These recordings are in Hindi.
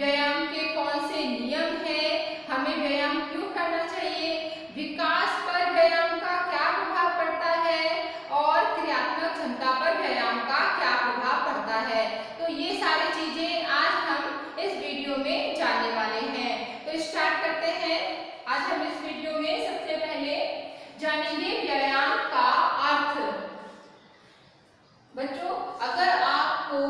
व्यायाम के कौन से नियम हैं, हमें व्यायाम क्यों करना चाहिए, विकास पर व्यायाम का क्या प्रभाव पड़ता है और क्रियात्मक क्षमता पर व्यायाम का क्या प्रभाव पड़ता है। तो ये सारी चीजें आज हम इस वीडियो में जानने वाले हैं। तो स्टार्ट करते हैं। आज हम इस वीडियो में सबसे पहले जानेंगे व्यायाम का अर्थ। बच्चों, अगर आपको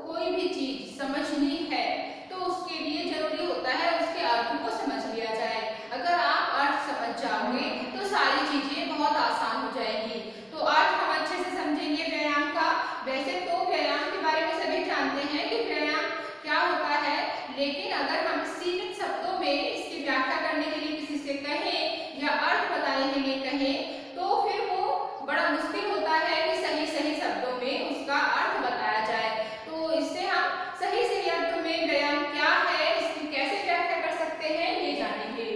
कोई भी चीज समझनी है तो उसके लिए जरूरी होता है उसके अर्थ को समझ लिया जाए। अगर आप अर्थ समझ जाओगे तो सारी चीजें बहुत आसान हो जाएंगी। तो अर्थ हम अच्छे से समझेंगे व्यायाम का। वैसे तो व्यायाम के बारे में सभी जानते हैं कि व्यायाम क्या होता है, लेकिन अगर हम सीमित शब्दों में इसकी व्याख्या करने के लिए किसी से कहें या अर्थ बताने के लिए कहें तो फिर वो बड़ा मुश्किल होता है कि सही सही शब्दों में उसका अर्थ बताया जाए। तो इससे हम सही अर्थ में व्यायाम क्या है, इसकी कैसे व्याख्या कर सकते हैं, ये जानेंगे।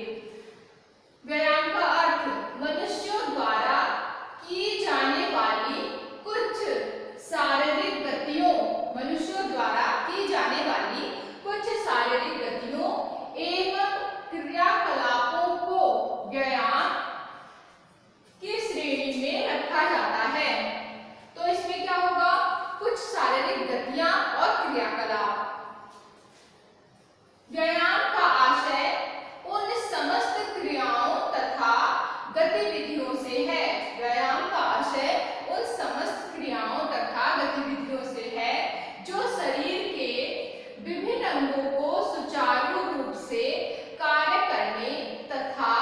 व्यायाम का अर्थ मनुष्यों द्वारा की जाने वाली कुछ शारीरिक गतियों, मनुष्यों द्वारा की जाने वाली कुछ शारीरिक गतियों एवं क्रियाकलापों को व्यायाम की श्रेणी में रखा जाता है। तो इसमें क्या होगा, कुछ शारीरिक गतियां और क्रियाकलाप। व्यायाम का आशय उन समस्त क्रियाओं तथा गतिविधियों से है। व्यायाम का आशय उन समस्त क्रियाओं तथा गतिविधियों से है जो शरीर के विभिन्न अंगों को सुचारू रूप से कार्य करने तथा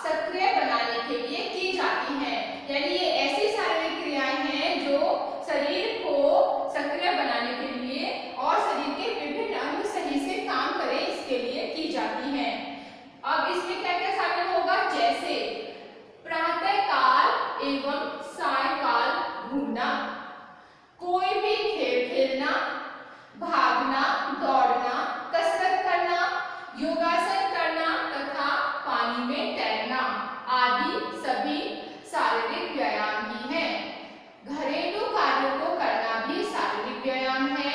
सक्रिय बनाने के लिए की जाती हैं। यानी ये ऐसी शारीरिक क्रियाएं हैं जो शरीर को सक्रिय बनाने के लिए और शरीर के विभिन्न अंग सही से काम करें इसके लिए की जाती हैं। अब इसमें क्या क्या शामिल होगा, जैसे प्रातः काल एवं सायंकाल घूमना, कोई भी खेल खेलना, भागना, दौड़ना, कसरत करना, योगासन करना तथा पानी में तैरना आदि सभी शारीरिक व्यायाम ही हैं। घरेलू कार्यों को करना भी शारीरिक व्यायाम है।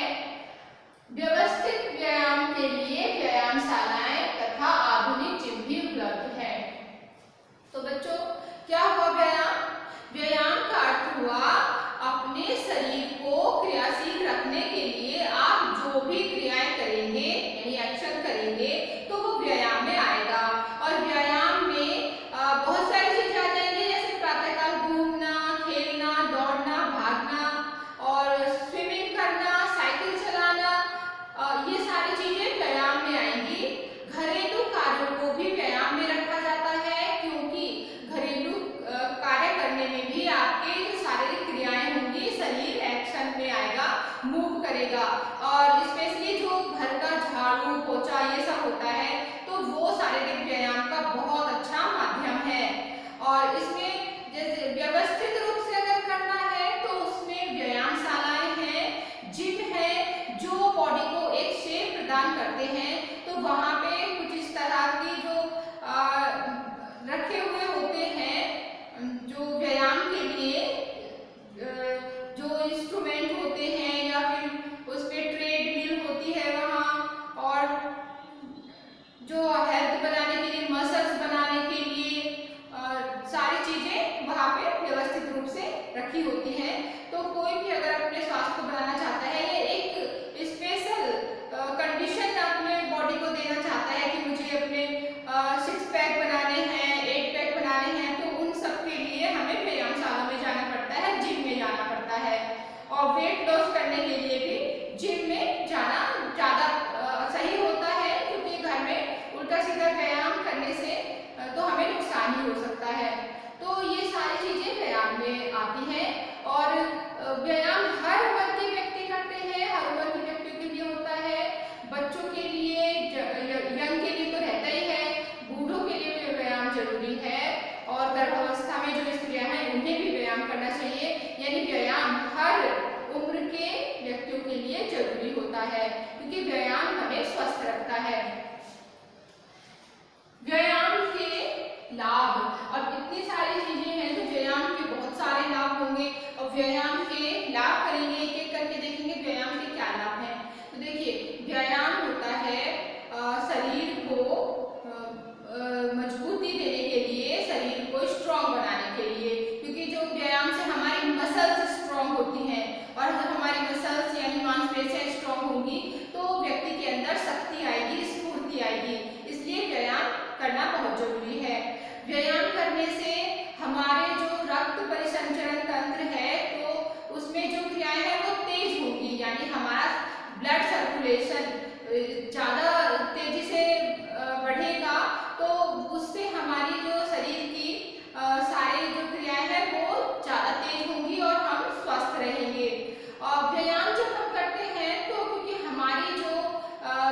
व्यवस्थित व्यायाम के लिए व्यायामशालाएं तथा आधुनिक जिम भी उपलब्ध है। तो बच्चों, क्या हुआ व्यायाम? व्यायाम का अर्थ हुआ अपने शरीर को क्रियाशील रखने के लिए आप जो भी क्रियाएं करेंगे यानी एक्शन करेंगे तो वो व्यायाम में आएगा। और व्यायाम में बहुत सारी चीजें आ जाएंगी, जैसे प्रातःकाल घूमना, खेलना, दौड़ना, भागना और स्विमिंग करना, साइकिल चलाना, ये सारी चीजें व्यायाम में आएंगी। घरेलू कार्यों को भी व्यायाम में रखा जाता है, क्योंकि घरेलू कार्य करने में भी आपके जो शारीरिक क्रियाएं होंगी, शरीर एक्शन में आएगा, मूव करेगा। और स्पेशली जो घर का झाड़ू पोछा ये सब होता है तो वो शारीरिक व्यायाम का बहुत अच्छा माध्यम है। और इसमें जैसे व्यवस्थित रूप से अगर करना है तो उसमें व्यायामशालाएं हैं, जिम है, जो बॉडी को एक शेप प्रदान करते हैं। तो वहां पे कुछ इस तरह की जो रखे हुए होते हैं जो व्यायाम के लिए जो इंस्ट्रूमेंट होते हैं, या फिर उस पे ट्रेडमिल होती है वहाँ, और जो हेल्थ बनाने के लिए, मसल्स बनाने के लिए सारी चीजें वहाँ पे व्यवस्थित रूप से रखी होती हैं। तो कोई भी अगर अपने स्वास्थ्य को बनाना चाहता है, ये एक स्पेशल कंडीशन अपने बॉडी को देना चाहता है कि मुझे अपने 6 पैक बनाने हैं, 8 पैक बनाने हैं, तो उन सब के लिए हमें व्यायामशाला में जाना पड़ता है, जिम में जाना पड़ता है। और वेट लॉस करने के लिए भी जिम में जाना ज़्यादा सही होता है, क्योंकि घर में उल्टा सीधा व्यायाम करने से तो हमें नुकसान ही हो सकता है। तो ये सारी चीजें व्यायाम में आती हैं। और व्यायाम हर उम्र के व्यक्ति करते हैं, हर उम्र के व्यक्तियों के लिए होता है। बच्चों के लिए, यंग के लिए तो रहता ही है, बूढ़ों के लिए भी व्यायाम जरूरी है, और गर्भावस्था में जो स्त्रियां हैं उन्हें भी व्यायाम करना चाहिए। यानी व्यायाम हर उम्र के व्यक्तियों के लिए जरूरी होता है, क्योंकि व्यायाम हमें स्वस्थ रखता है। व्यायाम के लाभ, अब इतनी सारी चीजें हैं तो व्यायाम के बहुत सारे लाभ होंगे, और व्यायाम के लाभ करेंगे, एक एक करके देखेंगे व्यायाम के क्या लाभ हैं। तो देखिए, व्यायाम होता है बहुत जरूरी है। व्यायाम करने से हमारे जो रक्त परिसंचरण तंत्र है तो उसमें जो क्रियाएं हैं वो तेज होंगी, यानी हमारा ब्लड सर्कुलेशन ज़्यादा तेजी से बढ़ेगा, तो उससे हमारी जो शरीर की सारी जो क्रियाएं हैं वो ज़्यादा तेज होंगी और हम स्वस्थ रहेंगे। और व्यायाम जब हम करते हैं तो क्योंकि हमारी जो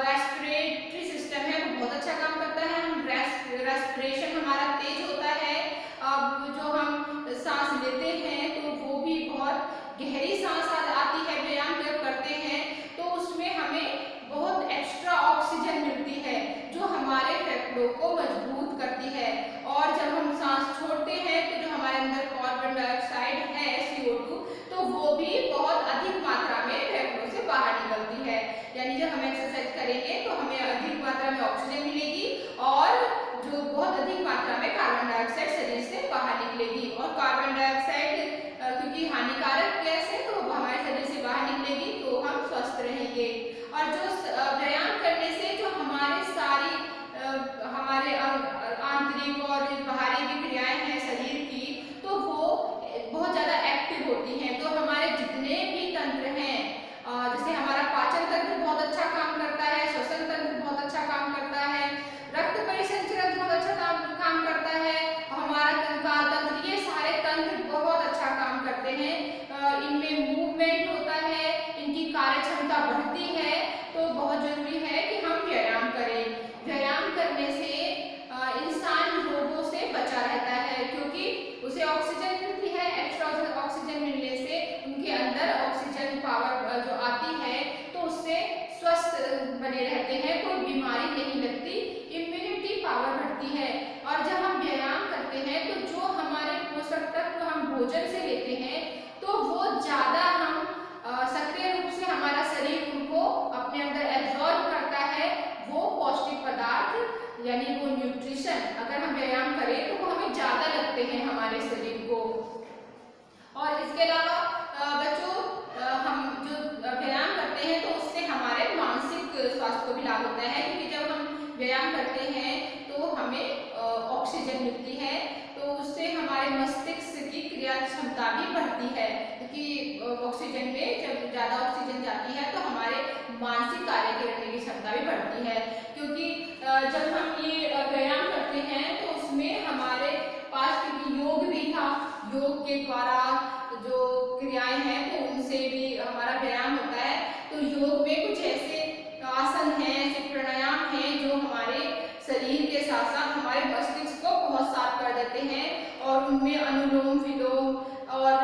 रेस्पिरेटरी सिस्टम है वो बहुत अच्छा काम करता है, हम रेस्पिरेशन हमारा तेज होता है। अब जो हम सांस लेते हैं तो वो भी बहुत गहरी सांस आती है। व्यायाम जब करते हैं तो उसमें हमें बहुत एक्स्ट्रा ऑक्सीजन मिलती है जो हमारे फेफड़ों को मजबूत करती है। और जब हम सांस छोड़ते हैं तो जो हमारे अंदर कार्बन डाइऑक्साइड है CO2, तो वो भी बहुत अधिक मात्रा में फेफड़ों से बाहर निकलती है। यानी जब हम एक्सरसाइज करेंगे तो हमें अधिक मात्रा में ऑक्सीजन मिलेगी और जो बहुत अधिक मात्रा में कार्बन डाइऑक्साइड शरीर से बाहर निकलेगी। और कार्बन डाइऑक्साइड क्योंकि हानिकारक गैस है तो हमारे शरीर से बाहर निकलेगी तो हम स्वस्थ रहेंगे। और जो व्यायाम करने से जो हमारे सारी हमारे आंतरिक और बाहरी भी क्रियाएं हैं शरीर की, तो वो बहुत ज़्यादा एक्टिव होती हैं। तो हमारे जितने भी तंत्र हैं, जैसे हमारा पाचन तंत्र बहुत अच्छा काम करता है, श्वसन तंत्र बहुत अच्छा काम करता है, रक्त परिसंचरण बहुत अच्छा काम करता है, हमारा कंकाल तंत्र, ये सारे तंत्र बहुत अच्छा काम करते हैं। इनमें मूवमेंट होता है, इनकी कार्य क्षमता बढ़ती है। तो बहुत जरूरी है कि हम व्यायाम करें। व्यायाम करने से इंसान रोगों से बचा रहता है क्योंकि उसे ऑक्सीजन मिलती है। एक्स्ट्रा ऑक्सीजन मिलने से उनके अंदर ऑक्सीजन पावर जो आती है तो उससे स्वस्थ बने रहते हैं, कोई बीमारी नहीं लगती, इम्यूनिटी पावर बढ़ती है। और जब हम व्यायाम करते हैं तो जो हमारे पोषक तत्व हम भोजन से लेते हैं तो वो ज़्यादा हम सक्रिय रूप से हमारा शरीर उनको अपने अंदर एब्जॉर्ब करता है। वो पौष्टिक पदार्थ यानी वो न्यूट्रिशन अगर हम व्यायाम करें तो वो हमें ज़्यादा लगते हैं हमारे शरीर को। और इसके अलावा बच्चों, हम जो व्यायाम करते हैं तो उससे हमारे मानसिक स्वास्थ्य को भी लाभ होता है, क्योंकि जब हम व्यायाम करते हैं तो हमें ऑक्सीजन मिलती है, तो उससे हमारे मस्तिष्क की क्रिया क्षमता भी बढ़ती है। क्योंकि ऑक्सीजन में जब ज़्यादा ऑक्सीजन जाती है तो हमारे मानसिक कार्य करने की क्षमता भी बढ़ती है। क्योंकि जब हम ये व्यायाम करते हैं तो उसमें हमारे पास योग भी था, योग के द्वारा जो क्रियाएं हैं तो उनसे भी हमारा व्यायाम होता है। तो योग में कुछ ऐसे आसन हैं, ऐसे प्राणायाम हैं जो हमारे शरीर के साथ साथ हमारे मस्तिष्क को बहुत साफ कर देते हैं। और उनमें अनुलोम विलोम और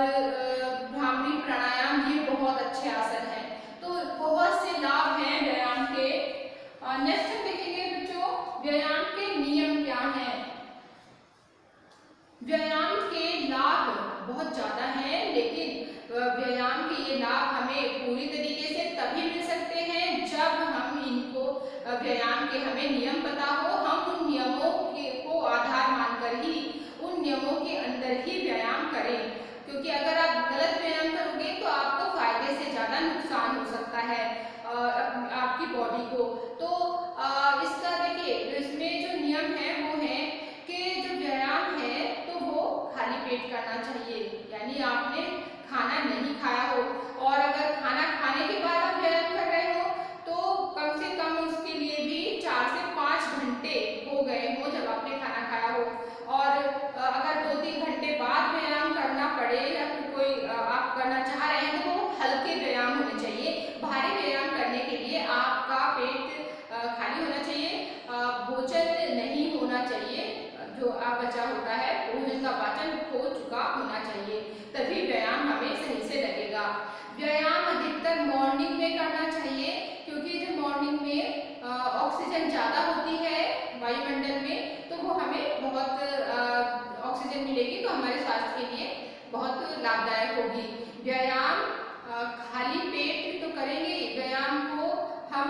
भ्रामरी प्राणायाम, ये बहुत अच्छे आसन हैं। तो बहुत से लाभ हैं व्यायाम के। नेक्स्ट हम देखेंगे बच्चों, व्यायाम के नियम क्या हैं। व्यायाम के लाभ बहुत ज़्यादा हैं, लेकिन व्यायाम के ये लाभ हमें पूरी तरीके से तभी मिल सकते हैं जब हम इनको व्यायाम के हमें नियम पता हो, हम उन नियमों को आधार मानकर ही उन नियमों के अंदर ही व्यायाम करें। क्योंकि अगर आप गलत व्यायाम करोगे तो आपको फायदे से ज़्यादा नुकसान हो सकता है आपकी बॉडी को। तो इसका देखिए, इसमें जो नियम है वो है कि जो व्यायाम है तो वो खाली पेट करना चाहिए, यानी आपने खाना नहीं खाया हो। और अगर खाना खाने के बाद आप व्यायाम कर रहे हो तो कम से कम उसके लिए भी 4 से 5 घंटे हो गए हो जब आपने खाना खाया हो। और अगर 2-3 घंटे बाद व्यायाम करना पड़े या फिर कोई आप करना चाह रहे हैं तो वो हल्के व्यायाम होने चाहिए। भारी व्यायाम करने के लिए आपका पेट खाली होना चाहिए, भोजन नहीं होना चाहिए, जो आप बचा होता है भोजन का पाचन हो चुका होना चाहिए, तभी व्यायाम हमें सही से लगेगा। व्यायाम अधिकतर मॉर्निंग में करना चाहिए, क्योंकि जो मॉर्निंग में ऑक्सीजन ज़्यादा होती है वायुमंडल में, तो वो हमें बहुत ऑक्सीजन मिलेगी, तो हमारे स्वास्थ्य के लिए बहुत लाभदायक होगी। व्यायाम खाली पेट तो करेंगे, व्यायाम को हम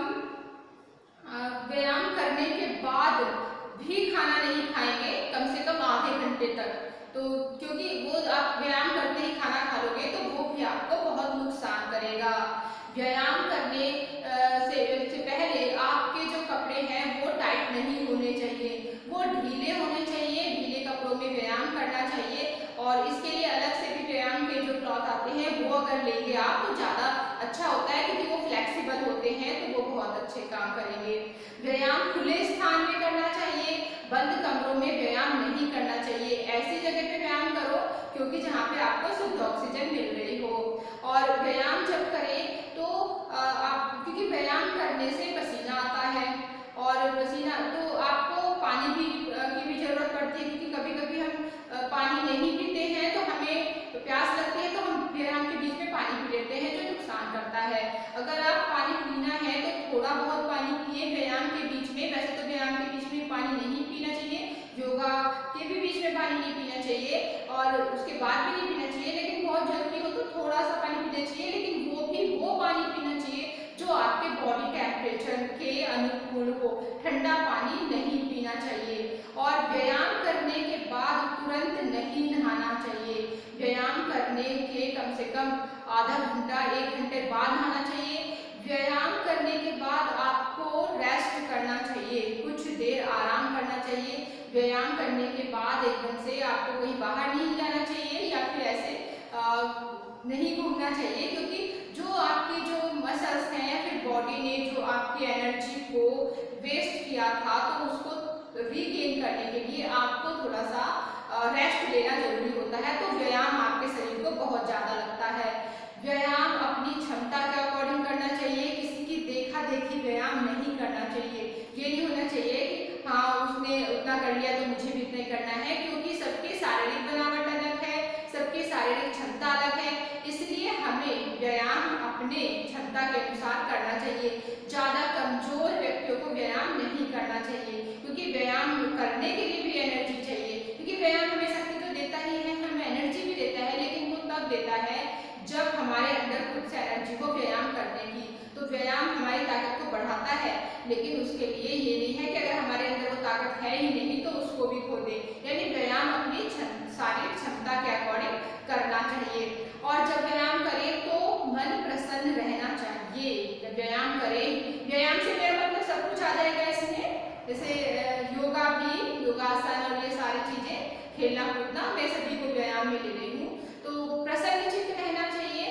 व्यायाम करने के बाद भी खाना नहीं खाएंगे कम से कम आधे घंटे तक। तो क्योंकि वो आप व्यायाम करते ही खाना खा लोगे तो वो भी आपको बहुत नुकसान करेगा। व्यायाम करने से पहले आपके जो कपड़े हैं वो टाइट नहीं होने चाहिए, वो ढीले होते हैं तो वो बहुत अच्छे काम करेंगे। व्यायाम खुले स्थान में करना चाहिए, बंद कमरों में व्यायाम नहीं करना चाहिए। ऐसी जगह पे व्यायाम करो क्योंकि जहाँ पे आपको शुद्ध ऑक्सीजन मिल रही हो। और व्यायाम जब करें तो आप, क्योंकि व्यायाम करने से पसीना आता है और पसीना तो आपको पानी भी की भी जरूरत पड़ती है, क्योंकि कभी कभी हम पानी नहीं पीते हैं तो हमें प्यास लगती है तो हम व्यायाम के बीच में पानी पी लेते हैं, जो नुकसान करता है। अगर आप पानी पीना है तो थोड़ा बहुत पानी पिए व्यायाम के बीच में। वैसे तो व्यायाम के बीच में पानी नहीं पीना चाहिए, योगा के भी बीच में पानी नहीं पीना चाहिए और उसके बाद भी नहीं पीना चाहिए, लेकिन बहुत जरूरी हो तो थोड़ा सा पानी पीना चाहिए, लेकिन वो भी वो पानी पीना चाहिए जो आपके बॉडी टेम्परेचर के अनुकूल हो। ठंडा पानी नहीं पीना चाहिए। और व्यायाम करने के बाद तुरंत नहीं नहाना चाहिए। व्यायाम करने के कम से कम आधा घंटा 1 घंटे बाद नहाना चाहिए। व्यायाम करने के बाद आपको रेस्ट करना चाहिए, कुछ देर आराम करना चाहिए। व्यायाम करने के बाद एकदम से आपको कहीं बाहर नहीं जाना चाहिए या फिर ऐसे नहीं घूमना चाहिए, क्योंकि जो आपके जो मसल्स हैं या फिर बॉडी ने जो आपकी एनर्जी को वेस्ट किया था तो उसको रीगेन करने के लिए आपको थोड़ा सा रेस्ट लेना जरूरी होता है। तो व्यायाम आपके शरीर को बहुत ज़्यादा लगता है। व्यायाम अपनी क्षमता के अकॉर्डिंग करना चाहिए, किसी की देखा देखी व्यायाम नहीं करना चाहिए। ये नहीं होना चाहिए कि हाँ उसने उतना कर लिया तो मुझे भी इतना करना है, क्योंकि सबकी शारीरिक बनावट अलग है, सबकी शारीरिक क्षमता अलग है, इसलिए हमें व्यायाम अपने क्षमता के अनुसार करना चाहिए। ज़्यादा कमजोर व्यक्तियों को व्यायाम नहीं करना चाहिए, क्योंकि व्यायाम करने के लिए भी एनर्जी चाहिए, क्योंकि व्यायाम हमें शक्ति तो देता ही है, हमें एनर्जी भी देता है, लेकिन वो तब देता है जब हमारे अंदर खुद से एनर्जी हो व्यायाम करने की। तो व्यायाम हमारी ताकत को बढ़ाता है, लेकिन उसके लिए ये नहीं है कि अगर हमारे अंदर वो ताकत है ही नहीं तो उसको भी खो दे। यानी व्यायाम अपनी शारीरिक क्षमता के अकॉर्डिंग करना चाहिए। और जब व्यायाम करें तो मन प्रसन्न रहना चाहिए। जब व्यायाम करें, व्यायाम से मेरा मतलब सब कुछ आ जाएगा इसमें, जैसे योगा भी, योगासन और ये सारी चीजें, खेलना कूदना, मैं सभी को व्यायाम में ले रही हूँ। तो प्रसन्न चित्त रहना चाहिए।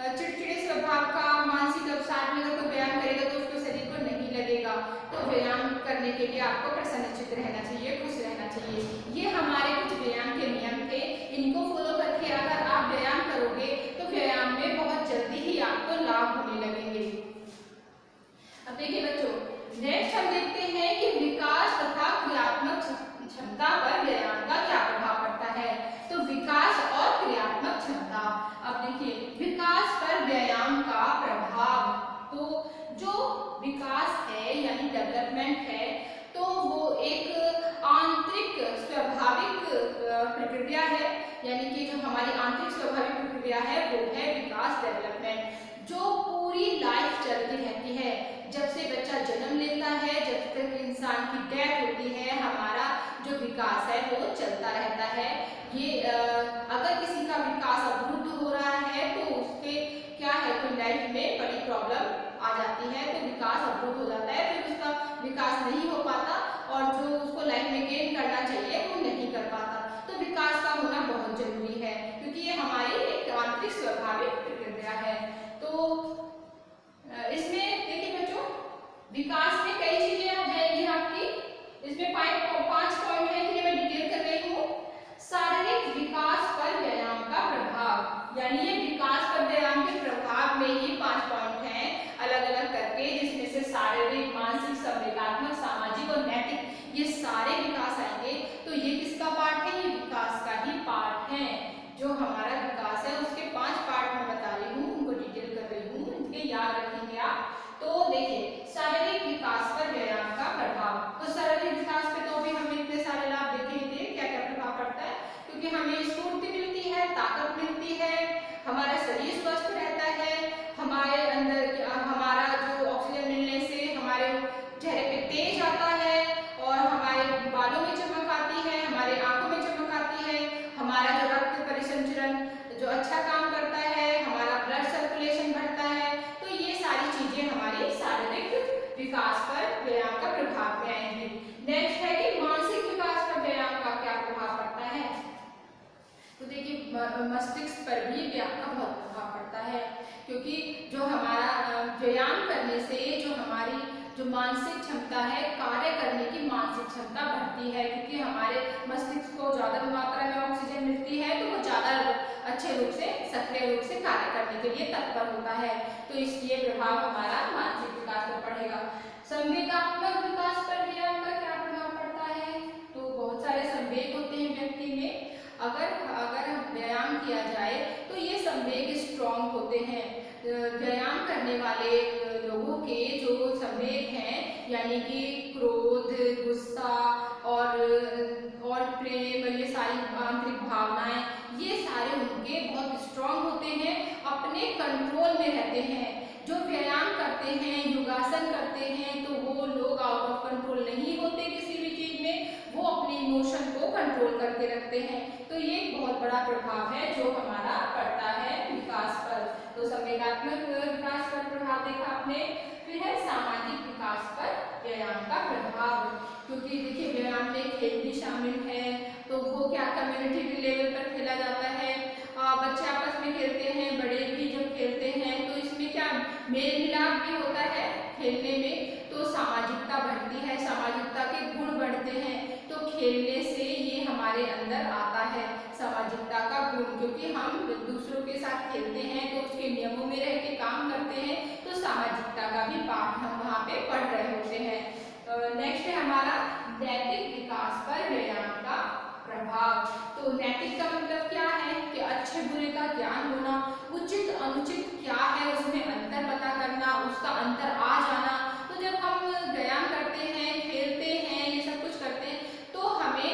चिड़चिड़े स्वभाव का, मानसिक अवसाद में अगर कोई व्यायाम करेगा तो उसको शरीर को नहीं लगेगा। तो व्यायाम करने के लिए आपको प्रसन्न चित्त रहना चाहिए, खुश रहना चाहिए। ये हमारे कुछ व्यायाम के नियम थे, इनको फॉलो करके अगर आप व्यायाम करोगे तो व्यायाम में बहुत जल्दी ही आपको लाभ होने लगेंगे। अब देखिए बच्चों, नेक्स्ट हम देखते हैं कि विकास तथा क्रियात्मक क्षमता पर व्यायाम का क्या प्रभाव पड़ता है। तो विकास और क्रियात्मक क्षमता, अब देखिए विकास पर व्यायाम का प्रभाव, तो जो विकास है यानी डेवलपमेंट है, तो वो एक आंतरिक स्वाभाविक प्रक्रिया है, यानी कि जो हमारी आंतरिक स्वाभाविक प्रक्रिया है वो है विकास, डेवलपमेंट, जो पूरी लाइफ चलती रहती है। जब से बच्चा जन्म लेता है, जब तक इंसान की डेथ होती है, हमारा जो विकास है वो चलता रहता है। ये अगर किसी का विकास अवरुद्ध हो रहा है तो उसके क्या है, तो लाइफ में बड़ी प्रॉब्लम आ जाती है, तो विकास अवरुद्ध हो जाता है, फिर उसका विकास नहीं हो पाता और जो उसको लाइफ में गेन करना चाहिए वो नहीं कर पाता। तो विकास का होना बहुत जरूरी है, क्योंकि ये हमारी एक आंतरिक स्वाभाविक प्रक्रिया है। तो इसमें देखिए बच्चों, विकास में कई चीजें आ जाएगी आपकी, इसमें 5 पॉइंट है, इसलिए मैं डिटेल कर रही हूँ। शारीरिक विकास पर व्यायाम का प्रभाव, यानी ये विकास पर व्यायाम के प्रभाव में ही 5 पॉइंट हैं अलग अलग करके, जिसमें से शारीरिक, मानसिक, संवेगात्मक, सामाजिक और नैतिक, ये सारे विकास आएंगे। तो ये किसका पार्ट है, ये विकास का ही पार्ट है। जो हमारा विकास है उसके 5 पार्ट मैं बता रही हूँ, उनको डिटेल कर रही हूँ, इनके याद रखेंगे आप। तो देखिए शारीरिक विकास पर व्यायाम का प्रभाव, तो शारीरिक विकास पे तो भी हम इतने सारे लाभ देखे ही थे, क्या क्या प्रभाव पड़ता है, क्योंकि हमें स्फूर्ति मिलती है, ताकत मिलती है, हमारा शरीर स्वस्थ रहता है, हमारे अंदर हमारा जो ऑक्सीजन मिलने से हमारे चेहरे पे तेज आता है और हमारे बालों में चमक आती है, हमारे आंखों में चमक आती है, हमारा जो रक्त परिसंचरण जो अच्छा काम करता है, हमारा ब्लड सर्कुलेशन बढ़ता है। तो ये सारी चीजें हमारी शारीरिक विकास पर व्यायाम का प्रभाव में आएंगी। नेक्स्ट है कि मानसिक विकास पर व्यायाम का क्या प्रभाव पड़ता है। तो देखिए मस्तिष्क पर भी व्यायाम का बहुत प्रभाव पड़ता है, क्योंकि जो हमारा व्यायाम करने करने से जो हमारी जो मानसिक क्षमता है, कार्य करने की मानसिक क्षमता बढ़ती है, क्योंकि हमारे मस्तिष्क को ज़्यादा मात्रा में ऑक्सीजन मिलती है तो वो ज़्यादा अच्छे रूप से, सक्रिय रूप से कार्य करने के लिए तत्पर होता है। तो इसलिए प्रभाव हमारा मानसिक विकास पर पड़ेगा। संवेगात्मक विकास पर व्यायाम का क्या प्रभाव पड़ता है? तो बहुत सारे संवेग होते हैं व्यक्ति में, अगर व्यायाम किया जाए तो ये संवेग स्ट्रॉन्ग होते हैं। व्यायाम करने वाले लोगों के जो संवेग हैं, यानी कि क्रोध, गुस्सा और प्रेम, ये सारी आंतरिक भावनाएं, ये सारे उनके बहुत स्ट्रॉन्ग होते हैं, अपने कंट्रोल में रहते हैं। जो व्यायाम करते हैं, योगासन करते हैं, तो वो लोग आउट ऑफ कंट्रोल नहीं होते किसी भी चीज में, वो अपने इमोशन को कंट्रोल करके रखते हैं। तो ये एक बहुत बड़ा प्रभाव है जो हमारा पड़ता है विकास पर। तो संवेगात्मक विकास पर प्रभाव देखा आपने। फिर है सामाजिक विकास पर व्यायाम का प्रभाव, क्योंकि देखिए व्यायाम में खेल भी शामिल है, तो वो क्या कम्युनिटी लेवल पर खेला जाता है। बच्चे आपस में खेलते हैं, बड़े भी जब खेलते हैं तो इसमें क्या मेल मिलाप भी होता है खेलने में, तो सामाजिकता बढ़ती है, सामाजिकता के गुण बढ़ते हैं। तो खेलने से ये हमारे अंदर आता है सामाजिकता का गुण, क्योंकि हम दूसरों के साथ खेलते हैं तो उसके नियमों में रह के काम करते हैं, तो सामाजिकता का भी पाठ हम वहाँ पे पढ़ रहे होते हैं। नेक्स्ट है हमारा नैतिक विकास पर व्यायाम का प्रभाव। तो नैतिक का मतलब क्या है कि अच्छे बुरे का ज्ञान होना, उचित अनुचित क्या है उसमें अंतर पता करना, उसका अंतर आ जाना। तो जब हम व्यायाम करते हैं, खेलते हैं, ये सब कुछ करते हैं, तो हमें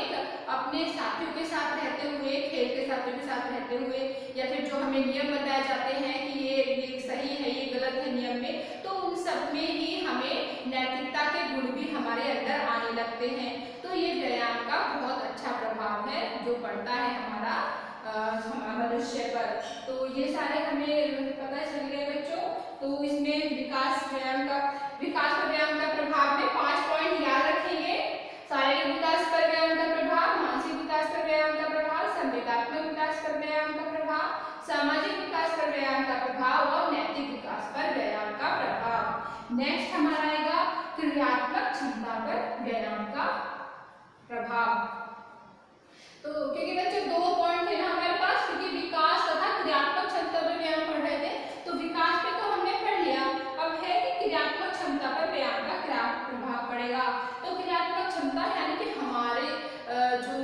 अपने साथियों के साथ रहते हुए, खेल के साथियों के साथ रहते हुए, या फिर जो हमें नियम बताए जाते हैं कि ये सही है, ये गलत है नियम में, तो उन सब में ही हमें नैतिकता के गुण भी हमारे अंदर आने लगते हैं। तो ये व्यायाम का बहुत अच्छा प्रभाव है जो पड़ता है हमारा मनुष्य पर। तो ये सारे हमें पता चल गए बच्चों। तो इसमें विकास पर व्यायाम का प्रभाव में 5 पॉइंट याद रखेंगे। शारीरिक विकास पर व्यायाम का प्रभाव, मानसिक विकास पर व्यायाम का प्रभाव, संवेगात्मक विकास पर व्यायाम का प्रभाव, सामाजिक विकास पर व्यायाम का प्रभाव और नैतिक विकास पर व्यायाम का प्रभाव। नेक्स्ट हमारा आएगा क्रियात्मक क्षमता पर व्यायाम का प्रभाव। तो क्योंकि बच्चों 2 पॉइंट थे ना हमारे पास, क्योंकि विकास तथा क्रियात्मक क्षमता पर व्यायाम पढ़ रहे थे, तो विकास पे तो हमने पढ़ लिया, अब है कि क्रियात्मक क्षमता पर व्यायाम का क्या प्रभाव पड़ेगा। तो क्रियात्मक क्षमता यानी कि हमारे जो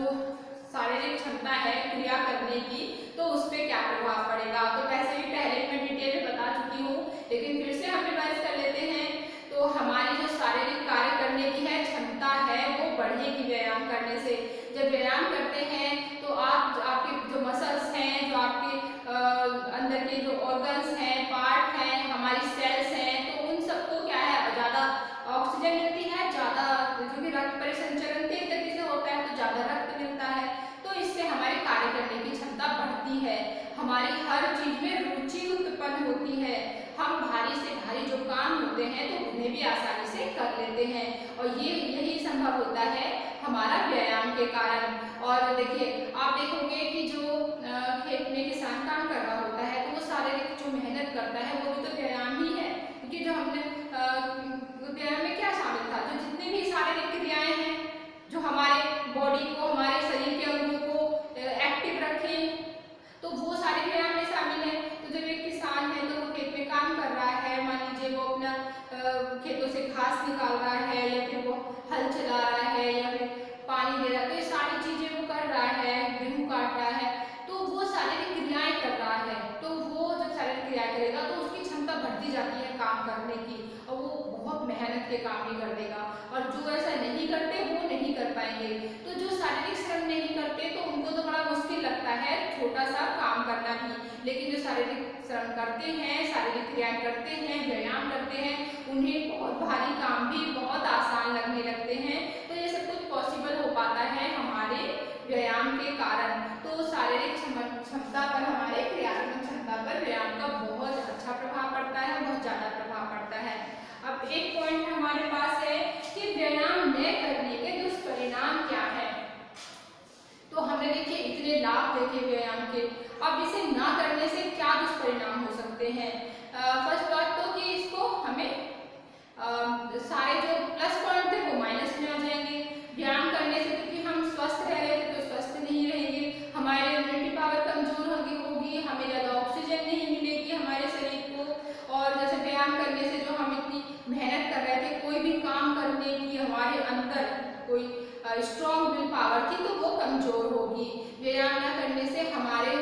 शारीरिक क्षमता है क्रिया करने की, तो उस पर क्या प्रभाव पड़ेगा। तो वैसे भी पहले मैं डिटेल में बता चुकी हूँ, लेकिन फिर से हम रिवाइज कर लेते हैं। तो हमारी जो शारीरिक कार्य करने की है क्षमता है वो बढ़ेगी व्यायाम करने से। जब व्यायाम करते हैं तो आपके जो मसल्स हैं, जो आपके अंदर के जो ऑर्गन्स हैं, पार्ट हैं, हमारी सेल्स हैं, तो उन सबको क्या है ज़्यादा ऑक्सीजन मिलती है, ज़्यादा क्योंकि रक्त परिसंचरण तेज गति से होता है तो ज़्यादा रक्त मिलता है, तो इससे हमारे कार्य करने की क्षमता बढ़ती है, हमारी हर चीज में रुचि उत्पन्न होती है, हम भारी से भारी जो काम होते हैं तो उन्हें भी आसानी से कर लेते हैं, और यही संभव होता है हमारा व्यायाम के कारण। और देखिए आप देखोगे कि जो खेत में किसान काम कर रहा होता है तो वो शारीरिक जो मेहनत करता है वो भी तो व्यायाम ही है, क्योंकि जो हमने व्यायाम में क्या शामिल था, जो जितनी भी शारीरिक क्रियाएं हैं जो हमारे बॉडी को, हमारे शरीर के अंगों को एक्टिव रखें, तो वो सारे व्यायाम में शामिल है। तो जब एक किसान है तो वो खेत में काम कर रहा है, मान लीजिए वो अपना खेतों से घास निकाल रहा है, या फिर वो हल चला रहा है, या फिर पानी दे रहा है, तो ये सारी चीजें वो कर रहा है, गेहूं काट रहा है, तो वो शारीरिक क्रियाएं कर रहा है। तो वो जब शारीरिक क्रियाएं करेगा तो उसकी क्षमता बढ़ती जाती है काम करने की, और वो बहुत मेहनत के काम भी कर देगा। और जो ऐसा नहीं करते वो नहीं कर पाएंगे। तो जो शारीरिक श्रम नहीं करते तो उनको तो बड़ा मुश्किल लगता है छोटा सा काम करना भी, लेकिन जो शारीरिक श्रम करते हैं, शारीरिक क्रियाएं करते हैं, व्यायाम करते हैं, उन्हें बहुत भारी काम भी बहुत आसान लगने लगते हैं। तो ये सब कुछ पॉसिबल हो पाता है हमारे व्यायाम के कारण। तो शारीरिक क्षमता पर, हमारे क्रियात्मक क्षमता पर व्यायाम का बहुत अच्छा प्रभाव पड़ता है, बहुत ज्यादा प्रभाव पड़ता है। अब एक पॉइंट हमारे पास है कि व्यायाम न करने के दुष्परिणाम क्या है। तो हमने देखिए इतने लाभ देखे व्यायाम के, अब इसे ना करने से क्या दुष्परिणाम हो सकते हैं। फर्स्ट बात तो कि इसको हमें कोई स्ट्रॉन्ग विल पावर थी तो वो कमजोर होगी। व्यायाम न करने से हमारे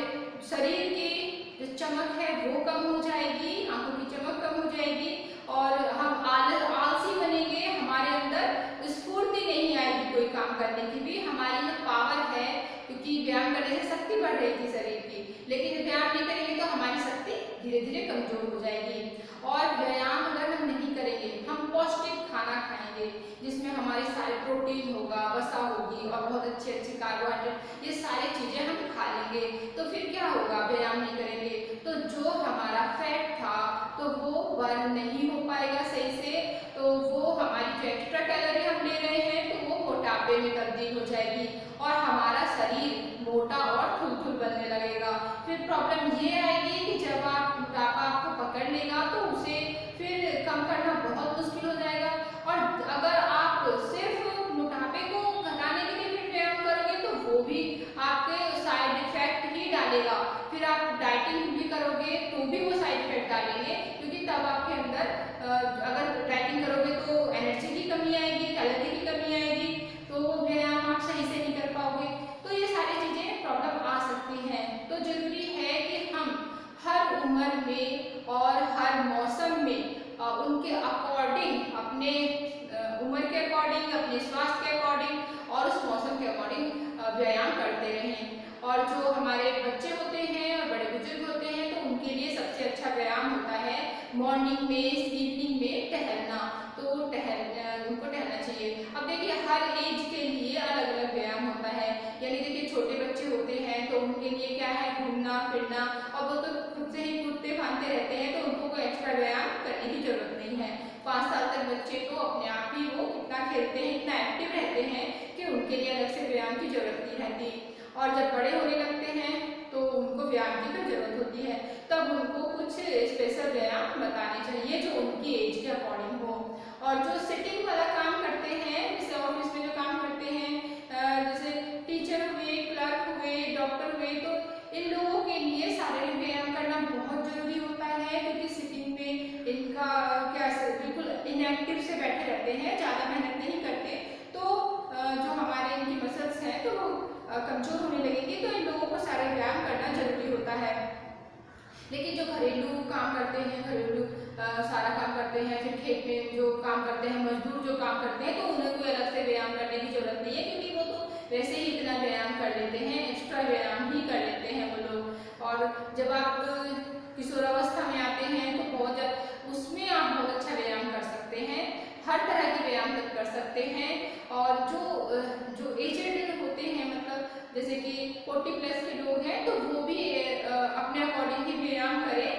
शरीर की जो चमक है वो कम हो जाएगी, आंखों की चमक कम हो जाएगी और हम आलसी बनेंगे, हमारे अंदर स्फूर्ति नहीं आएगी कोई काम करने की भी। हमारी जो पावर है, क्योंकि व्यायाम करने से शक्ति बढ़ रही थी शरीर की, लेकिन व्यायाम नहीं करेंगे तो हमारी शक्ति धीरे धीरे कमजोर हो जाएगी। और व्यायाम अगर हम नहीं करेंगे, हम पौष्टिक खाना खाएंगे जिसमें हमारे सारे प्रोटीन होगा, वसा होगी और बहुत अच्छे अच्छे कार्बोहाइड्रेट, ये सारी चीजें हम खा लेंगे, तो फिर क्या होगा, व्यायाम नहीं करेंगे तो जो हमारा फैट था तो वो बर्न नहीं हो पाएगा सही से, तो वो हमारी जो एक्स्ट्रा कैलोरी हम ले रहे हैं तो वो मोटापे में तब्दील हो जाएगी और हमारा शरीर मोटा और थुलथुल बनने लगेगा। फिर प्रॉब्लम ये आएगी कि जब आप मोटापा आपको पकड़ लेगा तो उसे फिर कम करना बहुत मुश्किल हो जाएगा। और अगर आप सिर्फ मोटापे को घटाने के लिए फिर व्यायाम करोगे तो वो भी आपके साइड इफेक्ट ही डालेगा। फिर आप डाइटिंग भी करोगे तो भी वो साइड इफेक्ट डालेंगे, क्योंकि तब आपके अंदर अगर डाइटिंग करोगे तो एनर्जी की कमी आएगी, कैलोरी की कमी आएगी, तो व्यायाम आप सही से नहीं कर पाओगे। तो ये सारी चीजें प्रॉब्लम आ सकती हैं। तो जरूरी है कि हम हर उम्र में और हर मौसम में उनके अकॉर्डिंग, अपने उम्र के अकॉर्डिंग, अपने स्वास्थ्य के अकॉर्डिंग और उस मौसम के अकॉर्डिंग व्यायाम करते रहें। और जो हमारे बच्चे होते हैं और बड़े बुजुर्ग होते हैं तो उनके लिए सबसे अच्छा व्यायाम होता है मॉर्निंग में, इवनिंग में टहलना। तो उनको टहलना चाहिए। अब देखिए हर एज के लिए अलग अलग व्यायाम होता है, यानी देखिए छोटे बच्चे होते हैं तो उनके लिए क्या है, घूमना फिरना, और वो तो खुद से ही कूदते फांदते रहते हैं तो उनको कोई एक्स्ट्रा व्यायाम करने की जरूरत नहीं है। 5 साल तक बच्चे तो अपने आप ही वो इतना खेलते हैं, इतना एक्टिव रहते हैं कि उनके लिए अलग से व्यायाम की जरूरत नहीं रहती। और जब बड़े होने लगते हैं तो उनको व्यायाम की फिर जरूरत होती है, तब उनको कुछ स्पेशल व्यायाम बताने चाहिए जो उनकी एज के अकॉर्डिंग हो। और जो सिटिंग वाला काम करते हैं, जैसे ऑफिस में जो काम करते हैं, जैसे टीचर हुए, क्लर्क हुए, डॉक्टर हुए, तो इन लोगों के लिए शारीरिक व्यायाम करना बहुत जरूरी होता है, क्योंकि सिटिंग में इनका क्या बिल्कुल इनएक्टिव से बैठे रहते हैं, ज़्यादा मेहनत नहीं करते, तो जो हमारे इनकी मसल्स हैं तो वो कमजोर होने लगेंगी। तो इन लोगों को शारीरिक व्यायाम करना जरूरी होता है। लेकिन जो घरेलू काम करते हैं, घरेलू सारा काम करते हैं, फिर खेत में जो काम करते हैं, मजदूर जो काम करते हैं, तो उन्हें कोई अलग से व्यायाम करने की जरूरत नहीं है, क्योंकि वो तो वैसे ही इतना व्यायाम कर लेते हैं, एक्स्ट्रा व्यायाम ही कर लेते हैं वो लोग। और जब आप किशोरावस्था में आते हैं तो उसमें आप बहुत अच्छा व्यायाम कर सकते हैं, हर तरह के व्यायाम तक कर सकते हैं। और जो एजेड होते हैं, मतलब जैसे कि 40+ के लोग हैं, तो वो भी अपने अकॉर्डिंग ही व्यायाम करें।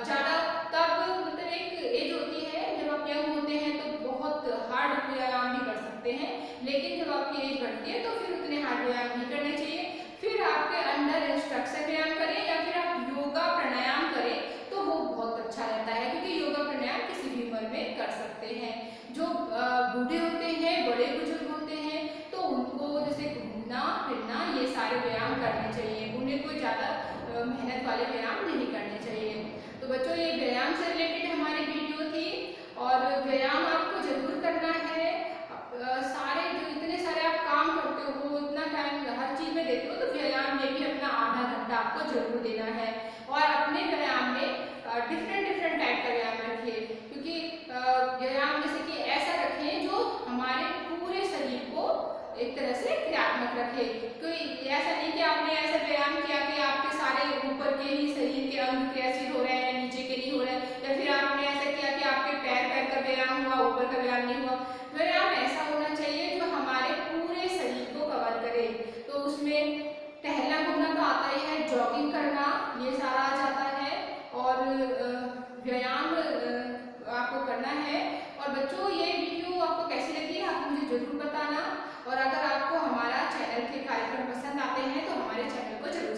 ज़्यादा तब मतलब एक एज होती है जब आप यंग होते हैं तो बहुत हार्ड व्यायाम भी कर सकते हैं, लेकिन जब आपकी एज बढ़ती है तो फिर उतने हार्ड व्यायाम नहीं करने चाहिए। फिर आपके अंडर इंस्ट्रक्शन व्यायाम करें या फिर आप योगा प्राणायाम करें तो वो बहुत अच्छा रहता है, क्योंकि योगा प्राणायाम किसी भी उम्र में कर सकते हैं। जो बूढ़े होते हैं, बड़े बुजुर्ग होते हैं, तो उनको जैसे घूमना फिरना ये सारे व्यायाम करने चाहिए, उन्हें कोई ज़्यादा मेहनत वाले व्यायाम नहीं करने चाहिए। तो बच्चों ये व्यायाम से रिलेटेड हमारी वीडियो थी, और व्यायाम आपको जरूर करना है। सारे जो इतने सारे आप काम करते हो, इतना टाइम हर चीज़ में देते हो, तो व्यायाम में भी अपना आधा घंटा आपको जरूर देना है। और अपने व्यायाम में डिफरेंट टाइप का व्यायाम रखिए, क्योंकि व्यायाम जैसे कि ऐसा रखें जो हमारे पूरे शरीर को एक तरह से क्रियात्मक रखे। कोई ऐसा नहीं कि आपने ऐसा व्यायाम किया कि आपके सारे ऊपर के ही शरीर के अंग क्रियाशील हो रहे हैं, नीचे के नहीं हो रहे हैं, या फिर आपने ऐसा किया कि आपके पैर का व्यायाम हुआ, ऊपर का व्यायाम नहीं हुआ। व्यायाम ऐसा होना चाहिए जो हमारे पूरे शरीर को कवर करे। तो उसमें टहलना घूमना तो आता ही है, जॉगिंग करना ये सारा आ जाता है, और व्यायाम आपको करना है। और बच्चों ये वीडियो आपको कैसी लगी आप मुझे जरूर बताना, और अगर आपको हमारा चैनल के कार्यक्रम पसंद आते हैं तो हमारे चैनल को जरूर